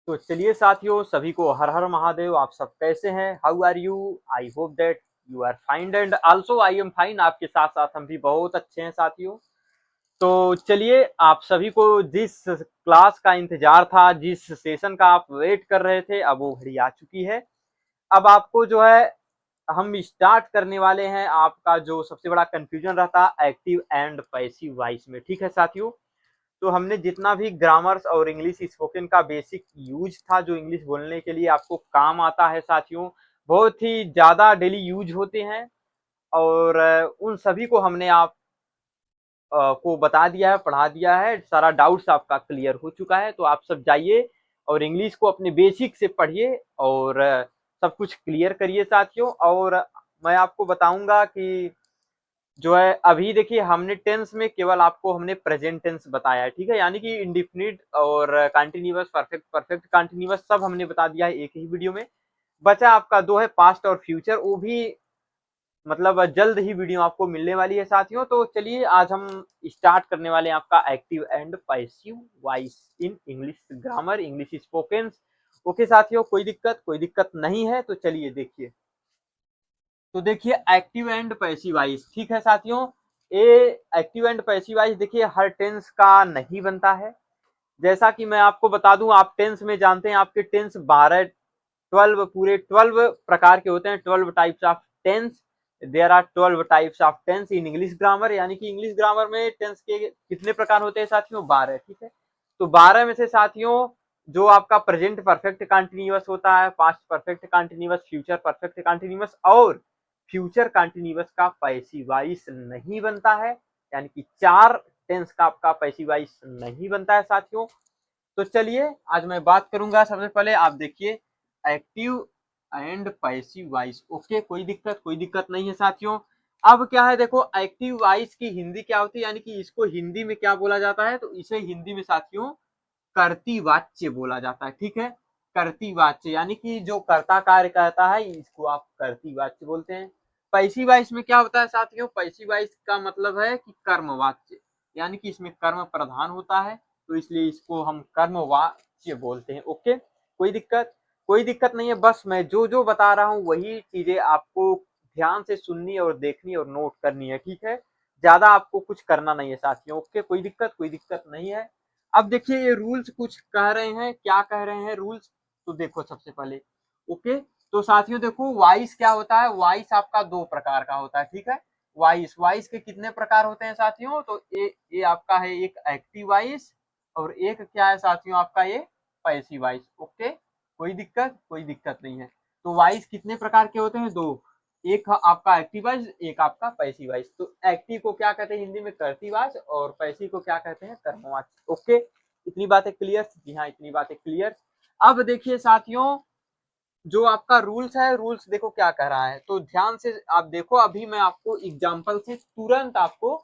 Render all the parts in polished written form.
तो चलिए साथियों, सभी को हर हर महादेव। आप सब कैसे हैं? How are you? I hope that you are fine and also I am fine. आपके साथ साथ हम भी बहुत अच्छे हैं साथियों। तो चलिए, आप सभी को जिस क्लास का इंतजार था, जिस सेशन का आप वेट कर रहे थे, अब वो घड़ी आ चुकी है। अब आपको जो है हम स्टार्ट करने वाले हैं आपका जो सबसे बड़ा कंफ्यूजन रहता है एक्टिव एंड पैसिव वॉइस में। ठीक है साथियों, तो हमने जितना भी ग्रामर्स और इंग्लिश स्पोकन का बेसिक यूज था, जो इंग्लिश बोलने के लिए आपको काम आता है साथियों, बहुत ही ज़्यादा डेली यूज होते हैं। और उन सभी को हमने आप को बता दिया है, पढ़ा दिया है। सारा डाउट्स आपका क्लियर हो चुका है। तो आप सब जाइए और इंग्लिश को अपने बेसिक से पढ़िए और सब कुछ क्लियर करिए साथियों। और मैं आपको बताऊंगा कि जो है अभी देखिए, हमने टेंस में केवल आपको हमने प्रेजेंट टेंस बताया है। ठीक है, यानी कि इंडिफिनिट और कंटिन्यूअस, परफेक्ट, परफेक्ट कंटिन्यूअस सब हमने बता दिया है एक ही वीडियो में। बचा आपका दो है पास्ट और फ्यूचर, वो भी मतलब जल्द ही वीडियो आपको मिलने वाली है साथियों। तो चलिए, आज हम स्टार्ट करने वाले हैं आपका active and passive voice in English grammar, English spoken. Okay साथियों, कोई दिक्कत नहीं है। तो चलिए देखिए, तो देखिए एक्टिव एंड पैसिव वॉइस। ठीक है साथियों, ये एक्टिव एंड पैसिव वॉइस देखिए हर टेंस का नहीं बनता है। जैसा कि मैं आपको बता दूं, आप टेंस में जानते हैं आपके टेंस 12, 12 पूरे 12 प्रकार के होते हैं। 12 types of tense. There are 12 types of tense in English grammar. यानी कि इंग्लिश ग्रामर में टेंस के कितने प्रकार होते हैं साथियों? 12। ठीक है, तो 12 में से साथियों जो आपका प्रेजेंट परफेक्ट कंटिन्यूअस होता है, past perfect continuous, future perfect continuous और फ्यूचर कंटिन्यूअस का पैसिव वॉइस नहीं बनता है। यानी कि 4 टेंस का आपका पैसिव वॉइस नहीं बनता है साथियों। तो चलिए, आज मैं बात करूंगा। सबसे पहले आप देखिए active and passive voice. Okay, कोई दिक्कत नहीं है साथियों। अब क्या है, देखो एक्टिव वॉइस की हिंदी क्या होती है, यानी कि इसको हिंदी में क्या बोला जाता है? तो इसे हिंदी में साथियों कर्ती वाच्य बोला जाता है। ठीक है, कर्ती वाच्य यानी कि जो कर्ता कार्य करता है, इसको आप कर्ती वाच्य बोलते हैं। पैसिव वॉइस में क्या होता है साथियों? पैसिव वॉइस का मतलब है कि कर्म वाच्य, यानी कि इसमें कर्म प्रधान होता है, तो इसलिए इसको हम कर्म वाच्य बोलते हैं। ओके, कोई दिक्कत नहीं है। बस मैं जो जो बता रहा हूँ वही चीजें आपको ध्यान से सुननी और देखनी और नोट करनी है। ठीक है, ज्यादा आपको कुछ करना नहीं है साथियों। ओके, कोई दिक्कत नहीं है। अब देखिए, ये रूल्स कुछ कह रहे हैं। क्या कह रहे हैं रूल्स? तो देखो सबसे पहले, ओके, तो साथियों देखो वॉइस क्या होता है। वॉइस आपका दो प्रकार का होता है। ठीक है, वॉइस के कितने प्रकार होते हैं साथियों? तो ये आपका है एक एक्टिव वॉइस और एक क्या है साथियों आपका ये पैसिव वॉइस। ओके, कोई दिक्कत नहीं है। तो वॉइस कितने प्रकार के होते हैं? दो, एक आपका एक्टिव वॉइस, एक आपका पैसिव वॉइस। तो एक्टिव को क्या कहते हैं हिंदी में? कर्तिव वॉइस, और पैसिव को क्या कहते हैं? कर्मवाच्य। ओके, इतनी बातें क्लियर? जी हाँ, इतनी बातें क्लियर। अब देखिए साथियों, जो आपका रूल्स है, रूल्स देखो क्या कह रहा है। तो ध्यान से आप देखो, अभी मैं आपको एग्जांपल से तुरंत आपको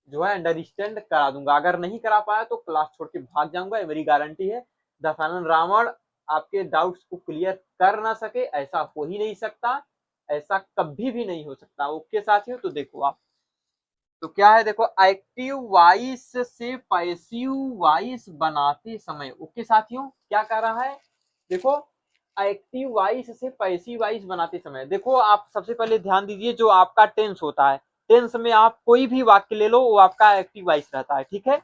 जो है अंडरस्टैंड करा दूंगा। अगर नहीं करा पाया तो क्लास छोड़ के भाग जाऊंगा, ये मेरी गारंटी है। दशानन रावण आपके डाउट्स को क्लियर कर ना सके, ऐसा हो ही नहीं सकता, ऐसा कभी भी नहीं हो सकता। ओके साथियों, तो देखो आप, तो क्या है, देखो एक्टिव वॉइस से पैसिव वॉइस बनाते समय। ओके साथियों, क्या कर रहा है? देखो एक्टिव वॉइस से पैसिव वॉइस बनाते समय, देखो आप सबसे पहले ध्यान दीजिए, जो आपका टेंस होता है, टेंस में आप कोई भी वाक्य ले लो, वो आपका एक्टिव वॉइस रहता है। ठीक है,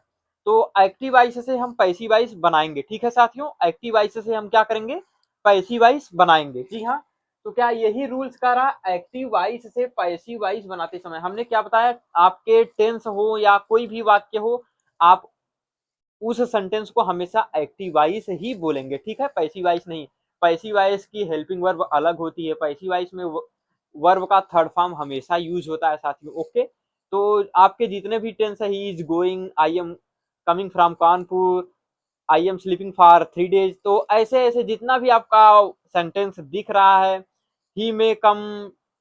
तो एक्टिव वॉइस से हम पैसिव वॉइस बनाएंगे। ठीक है साथियों, एक्टिव वॉइस से हम क्या करेंगे? पैसिव वॉइस बनाएंगे। जी हाँ, तो क्या यही रूल्स कह रहा? एक्टिव वॉइस से पैसिव वॉइस बनाते समय हमने क्या बताया? आपके टेंस हो या कोई भी वाक्य हो, आप उस सेंटेंस को हमेशा एक्टिव वॉइस ही बोलेंगे। ठीक है, पैसिव वॉइस नहीं। पैसिव वॉइस की हेल्पिंग वर्ब अलग होती है। पैसिव वॉइस में वर्ब का थर्ड फॉर्म हमेशा यूज होता है साथियों। ओके, तो आपके जितने भी टेंस है, he is going, I am coming from Kanpur, I am sleeping for 3 days, तो ऐसे ऐसे जितना भी आपका सेंटेंस दिख रहा है, ही मे कम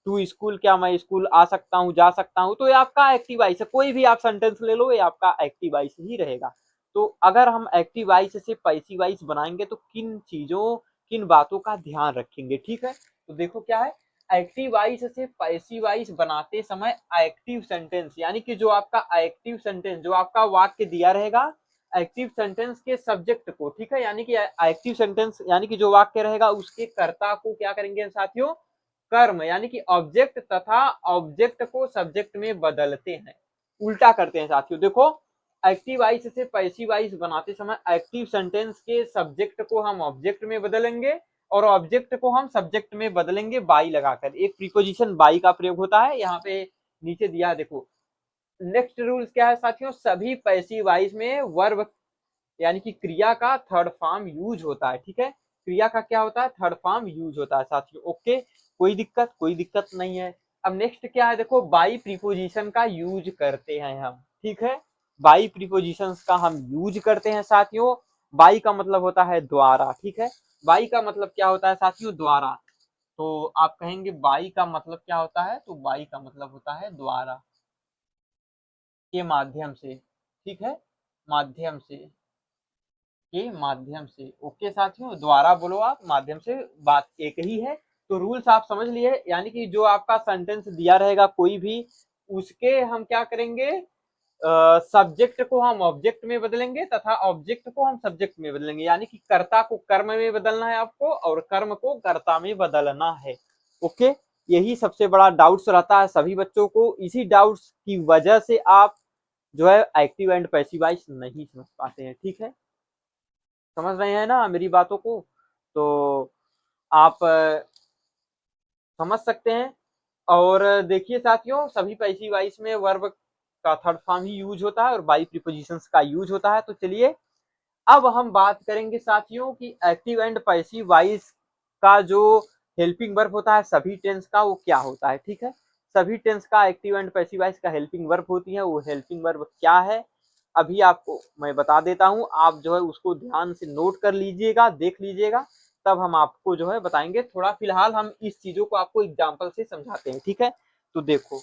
टू स्कूल, क्या मैं स्कूल आ सकता हूँ, जा सकता हूँ, तो ये आपका एक्टिव वॉइस है। कोई भी आप सेंटेंस ले लो, ये आपका एक्टिव वॉइस ही रहेगा। तो अगर हम एक्टिव वॉइस से पैसिव वॉइस बनाएंगे तो किन चीजों, किन बातों का ध्यान रखेंगे? ठीक है, तो देखो क्या है, एक्टिव वॉइस से पैसिव वॉइस बनाते समय एक्टिव सेंटेंस, यानी कि जो आपका एक्टिव सेंटेंस, जो आपका वाक्य दिया रहेगा, एक्टिव सेंटेंस के सब्जेक्ट को, ठीक है, यानी कि एक्टिव सेंटेंस यानी कि जो वाक्य रहेगा उसके कर्ता को क्या करेंगे साथियों, कर्म यानी कि ऑब्जेक्ट तथा ऑब्जेक्ट को सब्जेक्ट में बदलते हैं, उल्टा करते हैं साथियों। देखो एक्टिव वाइस से पैसिव वाइस बनाते समय एक्टिव सेंटेंस के सब्जेक्ट को हम ऑब्जेक्ट में बदलेंगे और ऑब्जेक्ट को हम सब्जेक्ट में बदलेंगे बाई लगाकर। एक प्रीपोजिशन बाई का प्रयोग होता है, यहाँ पे नीचे दिया है देखो। नेक्स्ट रूल क्या है साथियों, सभी पैसिव वाइस में वर्ब यानी कि क्रिया का थर्ड फॉर्म यूज होता है, ठीक है, क्रिया का क्या होता है, थर्ड फॉर्म यूज होता है साथियों। ओके, कोई दिक्कत नहीं है। अब नेक्स्ट क्या है देखो, बाई प्रीपोजिशन का यूज करते हैं हम, ठीक है, बाई प्रीपोजिशन का हम यूज करते हैं साथियों। बाई का मतलब होता है द्वारा, ठीक है, बाई का मतलब क्या होता है साथियों, द्वारा। तो आप कहेंगे बाई का मतलब क्या होता है, तो बाई का मतलब होता है द्वारा, के माध्यम से, ठीक है, माध्यम से, के माध्यम से। ओके साथियों, द्वारा बोलो आप, माध्यम से बात एक ही है। तो रूल्स आप समझ लिए, यानी कि जो आपका सेंटेंस दिया रहेगा कोई भी, उसके हम क्या करेंगे, सब्जेक्ट को हम ऑब्जेक्ट में बदलेंगे तथा ऑब्जेक्ट को हम सब्जेक्ट में बदलेंगे, यानी कि कर्ता को कर्म में बदलना है आपको और कर्म को कर्ता में बदलना है। ओके, यही सबसे बड़ा डाउट्स रहता है सभी बच्चों को, इसी डाउट्स की वजह से आप जो है एक्टिव एंड पैसिवाइज नहीं समझ पाते हैं, ठीक है, समझ रहे हैं ना मेरी बातों को। तो आप समझ सकते हैं। और देखिए साथियों, सभी पैसिव वॉइस में वर्ब का थर्ड फॉर्म ही यूज होता है और बाई प्रीपोजिशंस का यूज होता है। तो चलिए अब हम बात करेंगे साथियों कि एक्टिव एंड पैसिव वॉइस का जो हेल्पिंग वर्ब होता है सभी टेंस का, वो क्या होता है, ठीक है, सभी टेंस का एक्टिव एंड पैसिव वॉइस का हेल्पिंग वर्ब होती है, वो हेल्पिंग वर्ब क्या है अभी आपको मैं बता देता हूँ, आप जो है उसको ध्यान से नोट कर लीजिएगा, देख लीजिएगा, तब हम आपको जो है बताएंगे। थोड़ा फिलहाल हम इस चीजों को आपको एग्जाम्पल से समझाते हैं, ठीक है। तो देखो,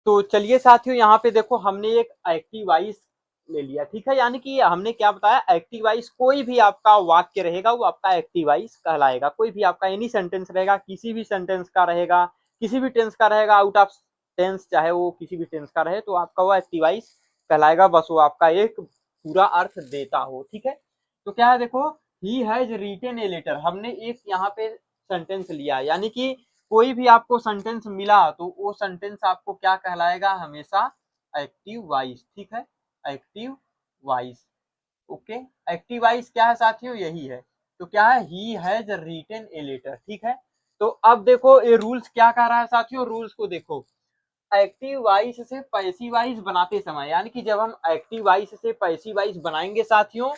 तो चलिए साथियों, यहाँ पे देखो हमने एक एक्टिव वॉइस ले लिया, ठीक है, यानी कि हमने क्या बताया, एक्टिव वॉइस कोई भी आपका वाक्य रहेगा वो आपका एक्टिव वॉइस कहलाएगा, कोई भी आपका एनी सेंटेंस रहेगा, किसी भी सेंटेंस का रहेगा, किसी भी टेंस का रहेगा, आउट ऑफ टेंस चाहे वो किसी भी टेंस का रहे, तो आपका वो एक्टिव वॉइस कहलाएगा, बस वो आपका एक पूरा अर्थ देता हो, ठीक है। तो क्या है देखो, he has written a letter, हमने एक यहाँ पे सेंटेंस लिया, यानी कि कोई भी आपको सेंटेंस मिला तो वो सेंटेंस आपको क्या कहलाएगा, हमेशा एक्टिव वॉइस, ठीक है, active voice. Okay, active voice क्या है साथियों, यही है। तो क्या है, he has written a letter, ठीक है। तो अब देखो ये रूल्स क्या कह रहा है साथियों, रूल्स को देखो, एक्टिव वॉइस से पैसिव वॉइस बनाते समय, यानी कि जब हम एक्टिव वॉइस से पैसिव वॉइस बनाएंगे साथियों,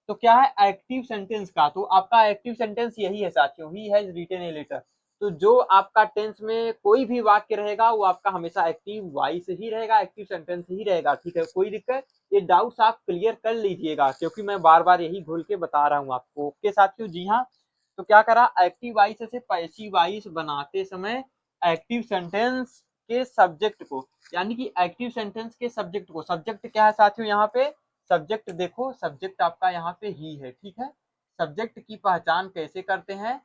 तो क्या है एक्टिव सेंटेंस का, तो आपका एक्टिव सेंटेंस यही है साथियों, he has written a letter. तो जो आपका टेंस में कोई भी वाक्य रहेगा वो आपका हमेशा एक्टिव वॉइस ही रहेगा, एक्टिव सेंटेंस ही रहेगा, ठीक है, कोई दिक्कत, ये डाउट्स आप क्लियर कर लीजिएगा क्योंकि मैं बार बार यही घोल के बता रहा हूँ आपको। ओके साथियों, जी हाँ। तो क्या करा, एक्टिव वॉइस से पैसिव वॉइस बनाते समय एक्टिव सेंटेंस के सब्जेक्ट को, यानी कि एक्टिव सेंटेंस के सब्जेक्ट को, सब्जेक्ट क्या है साथियों, यहाँ पे सब्जेक्ट देखो, सब्जेक्ट आपका यहाँ पे ही है, ठीक है। सब्जेक्ट की पहचान कैसे करते हैं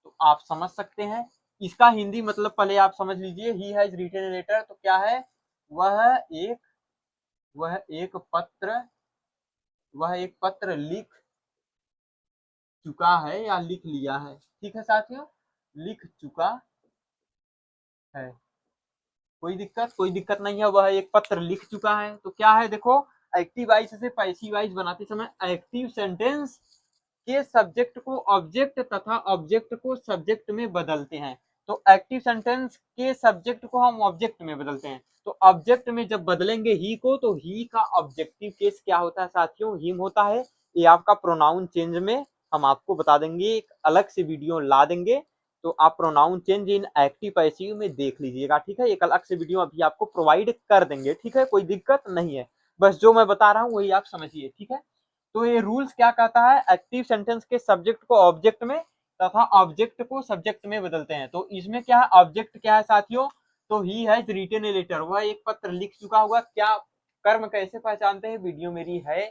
तो आप समझ सकते हैं, इसका हिंदी मतलब पहले आप समझ लीजिए, he has written a letter, तो क्या है, वह एक वह एक पत्र वह एक पत्र लिख चुका है या लिख लिया है, ठीक है साथियों, लिख चुका है, कोई दिक्कत नहीं है, वह एक पत्र लिख चुका है। तो क्या है देखो, एक्टिव वॉइस से पैसिव वॉइस बनाते समय एक्टिव सेंटेंस के सब्जेक्ट को ऑब्जेक्ट तथा ऑब्जेक्ट को सब्जेक्ट में बदलते हैं। तो एक्टिव सेंटेंस के सब्जेक्ट को हम ऑब्जेक्ट में बदलते हैं, तो ऑब्जेक्ट में जब बदलेंगे ही को, तो ही का ऑब्जेक्टिव केस क्या होता है साथियों, हिम होता है। ये आपका प्रोनाउन चेंज में हम आपको बता देंगे, एक अलग से वीडियो ला देंगे, तो आप pronoun change in active passive में देख लीजिएगा, ठीक है, एक अलग से वीडियो अभी आपको प्रोवाइड कर देंगे, ठीक है, कोई दिक्कत नहीं है, बस जो मैं बता रहा हूँ वही आप समझिए, ठीक है। तो ये रूल्स क्या कहता है, एक्टिव सेंटेंस के सब्जेक्ट को ऑब्जेक्ट में तथा ऑब्जेक्ट को सब्जेक्ट में बदलते हैं। तो इसमें क्या है, ऑब्जेक्ट क्या है साथियों, तो he has written a letter, वह एक पत्र लिख चुका हुआ, क्या कर्म कैसे पहचानते हैं, वीडियो मेरी है,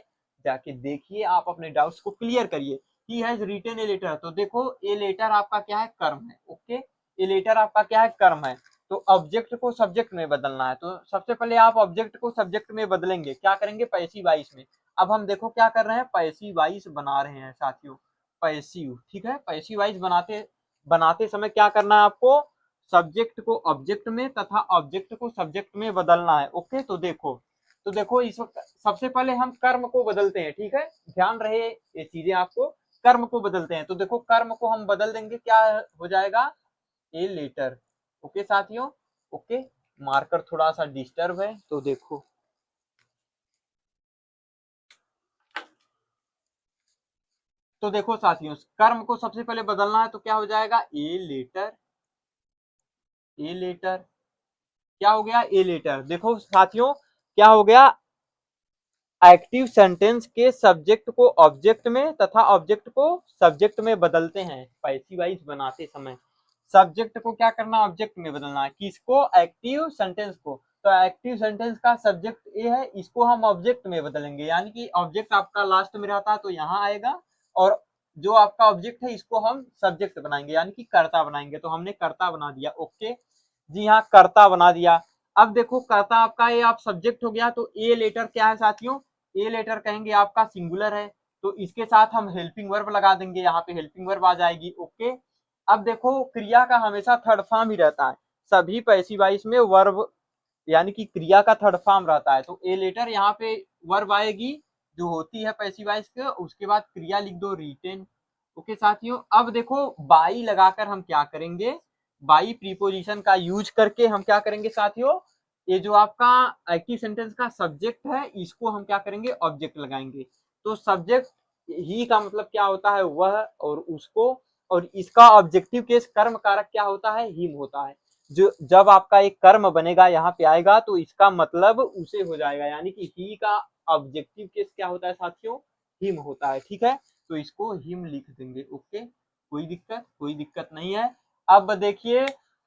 जाके देखिए, आप अपने डाउट्स को क्लियर करिए। He has written a letter, तो देखो ए लेटर आपका क्या है, कर्म है, ओके, ए लेटर आपका क्या है, कर्म है। तो ऑब्जेक्ट को सब्जेक्ट में बदलना है, तो सबसे पहले आप ऑब्जेक्ट को सब्जेक्ट में बदलेंगे, क्या करेंगे, पैसिव वॉइस में। अब हम देखो क्या कर रहे हैं, पैसिव वॉइस बना रहे हैं साथियों, पैसिव, ठीक है। पैसिव वॉइस बनाते बनाते समय क्या करना है आपको, सब्जेक्ट को ऑब्जेक्ट में तथा ऑब्जेक्ट को सब्जेक्ट में बदलना है। ओके, तो देखो इस वक्त सबसे पहले हम कर्म को बदलते हैं, ठीक है, ध्यान रहे ये चीजें आपको, कर्म को बदलते हैं। तो देखो कर्म को हम बदल देंगे, क्या हो जाएगा, ए लेटर। ओके साथियों, ओके, मार्कर थोड़ा सा डिस्टर्ब है तो देखो, तो देखो साथियों, कर्म को सबसे पहले बदलना है तो क्या हो जाएगा, ए लेटर, ए लेटर, क्या हो गया, ए लेटर। देखो साथियों क्या हो गया, एक्टिव सेंटेंस के सब्जेक्ट को ऑब्जेक्ट में तथा ऑब्जेक्ट को सब्जेक्ट में बदलते हैं पैसिव वॉइस बनाते समय। सब्जेक्ट को क्या करना, ऑब्जेक्ट में बदलना है, किसको, एक्टिव सेंटेंस को। तो एक्टिव सेंटेंस का सब्जेक्ट ए है, इसको हम ऑब्जेक्ट में बदलेंगे, यानी कि ऑब्जेक्ट आपका लास्ट में रहता है तो यहाँ आएगा, और जो आपका ऑब्जेक्ट है इसको हम सब्जेक्ट बनाएंगे, यानी कि कर्ता बनाएंगे। तो हमने कर्ता बना दिया, ओके जी हाँ, कर्ता बना दिया। अब देखो कर्ता आपका ये आप सब्जेक्ट हो गया, तो ए लेटर क्या है साथियों, ए लेटर कहेंगे आपका सिंगुलर है, तो इसके साथ हम हेल्पिंग वर्ब लगा देंगे, यहाँ पे हेल्पिंग वर्ब आ जाएगी। ओके, अब देखो क्रिया का हमेशा थर्ड फॉर्म ही रहता है, सभी पैसिव वॉइस में वर्ब यानी कि क्रिया का थर्ड फॉर्म रहता है। तो ए लेटर यहाँ पे वर्ब आएगी जो होती है पैसिव वॉइस के, उसके बाद क्रिया लिख दो रिटेन। ओके साथियों, अब देखो बाई लगाकर हम क्या करेंगे, बाई प्रीपोजिशन का यूज करके हम क्या करेंगे साथियों, ये जो आपका एक्टिव सेंटेंस का सब्जेक्ट है इसको हम क्या करेंगे, ऑब्जेक्ट लगाएंगे। तो सब्जेक्ट ही का मतलब क्या होता है, वह और उसको, और इसका ऑब्जेक्टिव केस कर्म कारक क्या होता है, हिम होता है। जो जब आपका एक कर्म बनेगा यहाँ पे आएगा तो इसका मतलब उसे हो जाएगा, यानी कि ही का ऑब्जेक्टिव केस क्या होता है साथियों, हिम होता है, ठीक है। तो इसको हिम लिख देंगे। ओके, कोई दिक्कत नहीं है। अब देखिए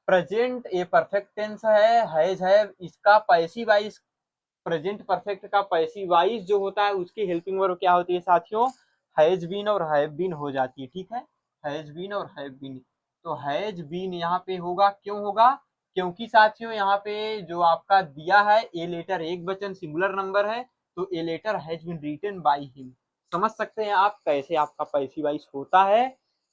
प्रेजेंट ये परफेक्ट टेंस है, इसका पैसिव वॉइस, प्रेजेंट परफेक्ट का पैसिव वॉइस जो होता है उसकी हेल्पिंग वर्ब क्या होती है साथियों, हैज बीन और हैव बीन हो जाती है, ठीक है, हैज बीन और हैव बीन। तो हैज बीन यहाँ पे होगा, क्यों होगा, क्योंकि साथियों यहाँ पे जो आपका दिया है ए लेटर एक वचन सिंगुलर नंबर है, तो a letter has been written by him. समझ सकते हैं आप कैसे आपका पैसिव वॉइस होता है,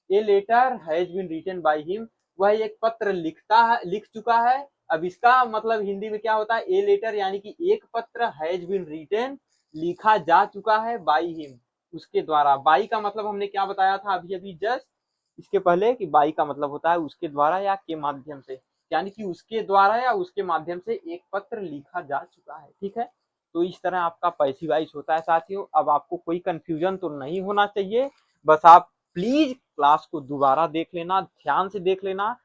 a letter has been written by him, वह एक पत्र लिखता है, लिख चुका है। अब इसका मतलब हिंदी में क्या होता है, ए लेटर यानी कि एक पत्र, हैज बीन रिटन लिखा जा चुका है, बाय हिम उसके द्वारा। बाई का मतलब हमने क्या बताया था अभी अभी जस्ट इसके पहले, कि बाई का मतलब होता है उसके द्वारा या के माध्यम से, यानी कि उसके द्वारा या उसके माध्यम से एक पत्र लिखा जा चुका है, ठीक है। तो इस तरह आपका पैसिव वॉइस होता है साथियों। अब आपको कोई कंफ्यूजन तो नहीं होना चाहिए, बस आप प्लीज क्लास को दोबारा देख लेना, ध्यान से देख लेना,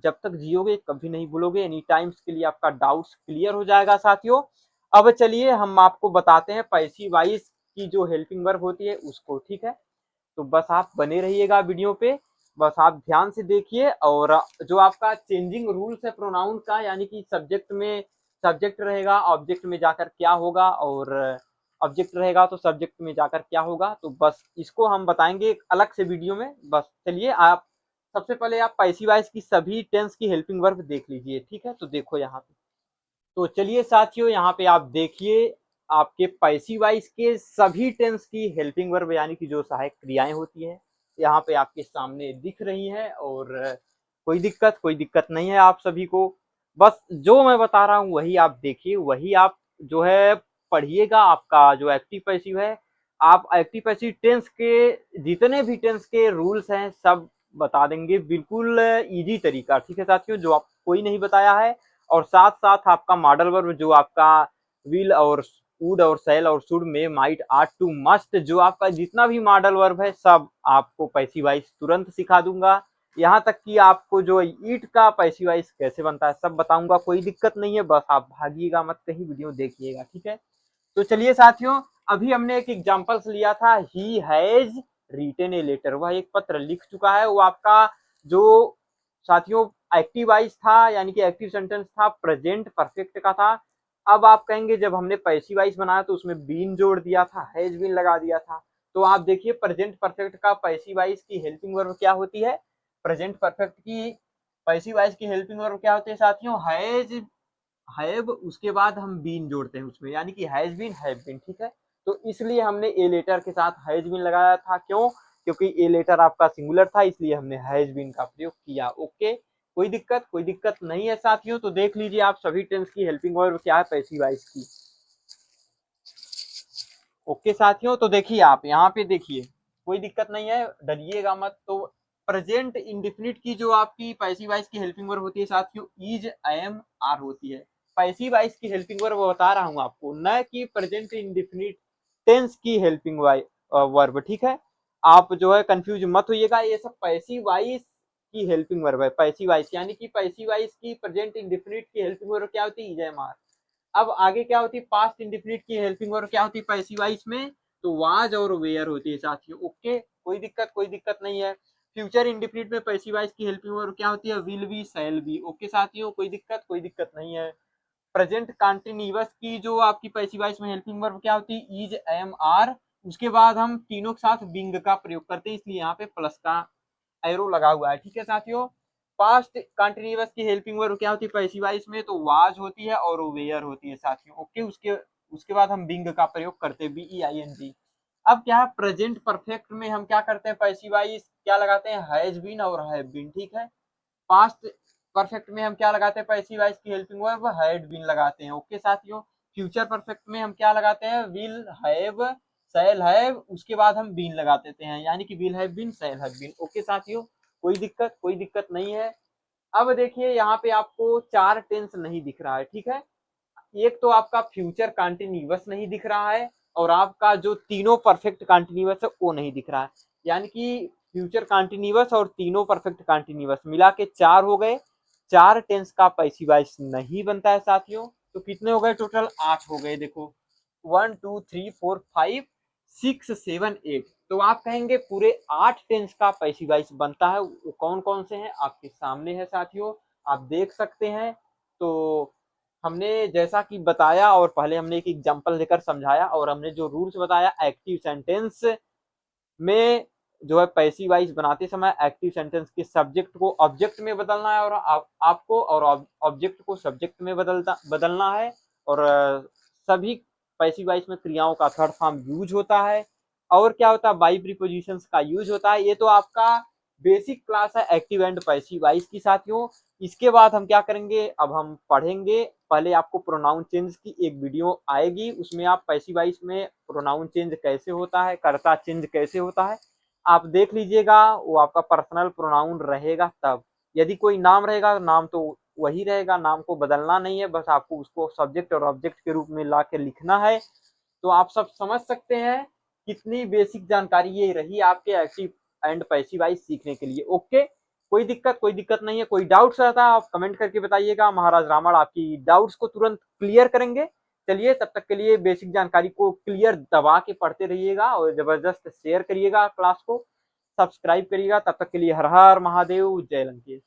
जब तक जियोगे कभी नहीं भूलोगे, एनी टाइम्स के लिए आपका डाउट्स क्लियर हो जाएगा साथियों। अब चलिए हम आपको बताते हैं पैसिव वॉइस की जो हेल्पिंग वर्ब होती है उसको, ठीक है। तो बस आप बने रहिएगा वीडियो पे, बस आप ध्यान से देखिए। और जो आपका चेंजिंग रूल्स है प्रोनाउन का, यानी कि सब्जेक्ट में सब्जेक्ट रहेगा, ऑब्जेक्ट में जाकर क्या होगा, और ऑब्जेक्ट रहेगा तो सब्जेक्ट में जाकर क्या होगा, तो बस इसको हम बताएंगे एक अलग से वीडियो में। बस चलिए आप सबसे पहले आप पैसिव वॉइस की सभी टेंस की हेल्पिंग वर्ब देख लीजिए, ठीक है। तो देखो यहाँ पे, तो चलिए साथियों यहाँ पे आप देखिए आपके पैसिव वॉइस के सभी टेंस की हेल्पिंग वर्ब यानी कि जो सहायक क्रियाएं होती है यहाँ पे आपके सामने दिख रही हैं। और कोई दिक्कत नहीं है आप सभी को, बस जो मैं बता रहा हूँ वही आप देखिए, वही आप जो है पढ़िएगा। आपका जो एक्टिव पैसिव है, आप एक्टिव पैसिव टेंस के जितने भी टेंस के रूल्स हैं सब बता देंगे, बिल्कुल इजी तरीका, ठीक है साथियों, जो आप कोई नहीं बताया है। और साथ साथ आपका मॉडल वर्ब जो आपका विल और वुड और शैल और शुड में माइट आर्ट टू मस्ट, जो आपका जितना भी मॉडल वर्ब है सब आपको पैसिव वॉइस तुरंत सिखा दूंगा। यहाँ तक कि आपको जो ईट का पैसिव वॉइस कैसे बनता है सब बताऊंगा, कोई दिक्कत नहीं है, बस आप भागिएगा मत, कहीं वीडियो देखिएगा, ठीक है। तो चलिए साथियों, अभी हमने एक एग्जाम्पल्स लिया था, he has written a letter, वह एक पत्र लिख चुका है। वो आपका जो साथियों एक्टिव वॉइस था, यानी कि एक्टिव सेंटेंस था, प्रेजेंट परफेक्ट का था। अब आप कहेंगे जब हमने पैसिव वॉइस बनाया तो उसमें बीन जोड़ दिया था, हैज बीन लगा दिया था। तो आप देखिए प्रेजेंट परफेक्ट का पैसिव वॉइस की हेल्पिंग वर्ब क्या होती है, प्रेजेंट परफेक्ट की पैसिव वॉइस की हेल्पिंग वर्ब क्या होती है साथियों, हैज हैव, उसके बाद हम बीन जोड़ते हैं उसमें, यानी कि हैज बीन हैव बीन, ठीक है। तो इसलिए हमने ए लेटर के साथ हैज बीन लगाया था। क्यों? क्योंकि ए लेटर आपका सिंगुलर था, इसलिए हमने हैज बीन का प्रयोग किया। ओके, कोई दिक्कत नहीं है साथियों। तो देख लीजिए आप सभी टेंस की हेल्पिंग वर्ब क्या है पैसिव वॉइस की। ओके साथियों, तो देखिए आप यहाँ पे देखिए, कोई दिक्कत नहीं है, डरिएगा मत। तो प्रेजेंट इंडेफिनिट की जो आपकी पैसिव वॉइस की हेल्पिंग वर्ब होती है साथियों, इज, एम, आर होती है। पैसिव वॉइस की हेल्पिंग वर्ब बता रहा हूँ आपको, न कि प्रेजेंट इंडेफिनिट टेंस की हेल्पिंग वर्ब। ठीक है, आप जो है कंफ्यूज मत होइएगा, ये सब पैसिव वॉइस की हेल्पिंग वर्ब है। पैसिव वॉइस यानी कि पैसिव वॉइस की प्रेजेंट इंडेफिनिट की हेल्पिंग वर्ब क्या होती है, इज, एम, आर। अब आगे क्या होती है, पास्ट इंडेफिनिट की हेल्पिंग वर्ब क्या होती है पैसिव वॉइस में, तो वाज और वेयर होती है साथियों। ओके, कोई दिक्कत नहीं है। फ्यूचर इंडेफिनिट में पैसिव वॉइस की हेल्पिंग वर्ब क्या होती है, will be, shall be. Okay साथियों, कोई दिक्कत नहीं है। प्रेजेंट कंटिन्यूअस की जो आपकी पैसिव वॉइस में हेल्पिंग वर्ब क्या होती है, इज, एम, आर। उसके बाद हम तीनों के साथ बिंग का प्रयोग करते हैं, इसलिए यहाँ पे प्लस का एरो लगा हुआ है। ठीक है साथियों, पास्ट कंटिन्यूअस की हेल्पिंग वर्ब क्या होती है पैसिव वॉइस में, तो वाज होती है और वेयर होती है साथियों। ओके, उसके उसके बाद हम बिंग का प्रयोग करते हैं, BEING। अब क्या है, प्रेजेंट परफेक्ट में हम क्या करते हैं पैसिव वॉइस क्या लगाते हैं, हैज बीन और हैव बीन। ठीक है, पास्ट परफेक्ट में हम क्या लगाते हैं पैसिव वॉइस की हेल्पिंग वर्ब, हैड बीन लगाते हैं। ओके साथियों, फ्यूचर परफेक्ट में हम क्या लगाते हैं, विल हैव, शैल हैव, उसके बाद हम बीन लगा देते हैं, यानी कि will have been, shall have been. Okay साथियों, कोई दिक्कत नहीं है। अब देखिए यहाँ पे आपको चार टेंस नहीं दिख रहा है। ठीक है, एक तो आपका फ्यूचर कंटिन्यूअस नहीं दिख रहा है, और आपका जो तीनों परफेक्ट कंटिन्यूअस है वो नहीं दिख रहा है। यानी कि फ्यूचर कंटिन्यूअस और तीनों परफेक्ट कंटिन्यूअस मिला के चार हो गए। चार टेंस का पैसिव वॉइस नहीं बनता है साथियों। तो कितने हो गए टोटल, 8 हो गए। देखो 1 2 3 4 5 6 7 8। तो आप कहेंगे पूरे 8 टेंस का पैसिव वॉइस बनता है, वो कौन कौन से हैं आपके सामने है साथियों, आप देख सकते हैं। तो हमने जैसा कि बताया, और पहले हमने एक एग्जांपल देकर समझाया, और हमने जो रूल्स बताया, एक्टिव सेंटेंस में जो है पैसिव वॉइस बनाते समय एक्टिव सेंटेंस के सब्जेक्ट को ऑब्जेक्ट में बदलना है, और आपको और ऑब्जेक्ट को सब्जेक्ट में बदलना है। और सभी पैसिव वॉइस में क्रियाओं का थर्ड फॉर्म यूज होता है। और क्या होता है, बाई प्रीपोजिशंस का यूज होता है। ये तो आपका बेसिक क्लास है एक्टिव एंड पैसिव वॉइस की साथियों। इसके बाद हम क्या करेंगे, अब हम पढ़ेंगे। पहले आपको प्रोनाउन चेंज की एक वीडियो आएगी, उसमें आप पैसिव वॉइस में प्रोनाउन चेंज कैसे होता है, कर्ता चेंज कैसे होता है, आप देख लीजिएगा। वो आपका पर्सनल प्रोनाउन रहेगा तब। यदि कोई नाम रहेगा, नाम तो वही रहेगा, नाम को बदलना नहीं है, बस आपको उसको सब्जेक्ट और ऑब्जेक्ट के रूप में ला के लिखना है। तो आप सब समझ सकते हैं कितनी बेसिक जानकारी ये रही आपके एक्टिव एंड पैसिव वॉइस सीखने के लिए। ओके, कोई दिक्कत नहीं है। कोई डाउट्स रहता है आप कमेंट करके बताइएगा, महाराज रामड़ आपकी डाउट्स को तुरंत क्लियर करेंगे। चलिए, तब तक के लिए बेसिक जानकारी को क्लियर दबा के पढ़ते रहिएगा, और जबरदस्त शेयर करिएगा क्लास को, सब्सक्राइब करिएगा। तब तक के लिए हर हर महादेव, जय लंकेश।